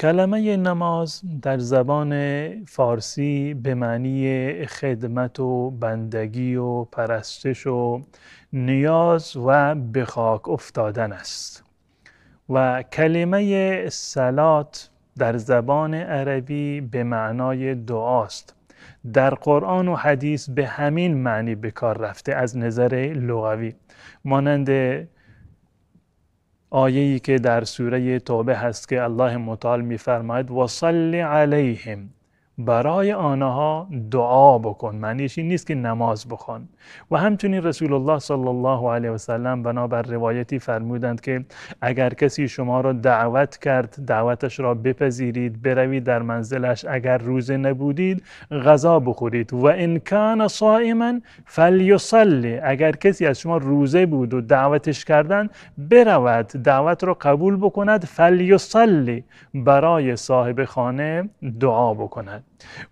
کلمه نماز در زبان فارسی به معنی خدمت و بندگی و پرستش و نیاز و به خاک افتادن است و کلمه صلات در زبان عربی به معنای دعاست. در قرآن و حدیث به همین معنی به کار رفته از نظر لغوی، مانند آیه‌ای که در سوره توبه هست که الله متعال می‌فرماید و صلی علیهم، برای آنها دعا بکن. معنیش این نیست که نماز بخوان. و همچنین رسول الله صلی الله علیه و سلم بنابر روایتی فرمودند که اگر کسی شما را دعوت کرد، دعوتش را بپذیرید، بروید در منزلش. اگر روزه نبودید غذا بخورید. و ان کان صائما فلیصلی، اگر کسی از شما روزه بود و دعوتش کردن، برود دعوت را قبول بکند. فلیصلی، برای صاحب خانه دعا بکند.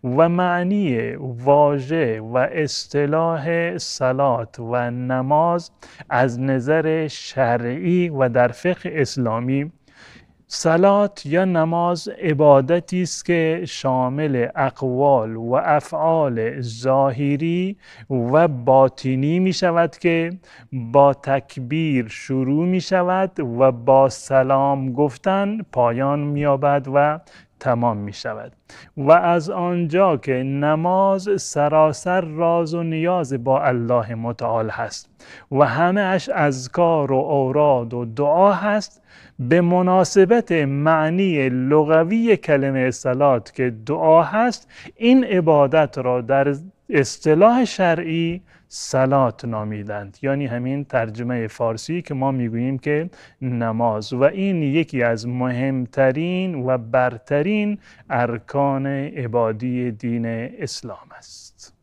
و معنی واژه و اصطلاح صلات و نماز از نظر شرعی و در فقه اسلامی، صلات یا نماز عبادتی است که شامل اقوال و افعال ظاهری و باطنی می شود که با تکبیر شروع می شود و با سلام گفتن پایان می یابد و تمام می شود. و از آنجا که نماز سراسر راز و نیاز با الله متعال هست و همه اش اذکار و اوراد و دعا هست، به مناسبت معنی لغوی کلمه صلات که دعا هست، این عبادت را در اصطلاح شرعی صلات نامیدند، یعنی همین ترجمه فارسی که ما میگوییم که نماز. و این یکی از مهمترین و برترین ارکان عبادی دین اسلام است.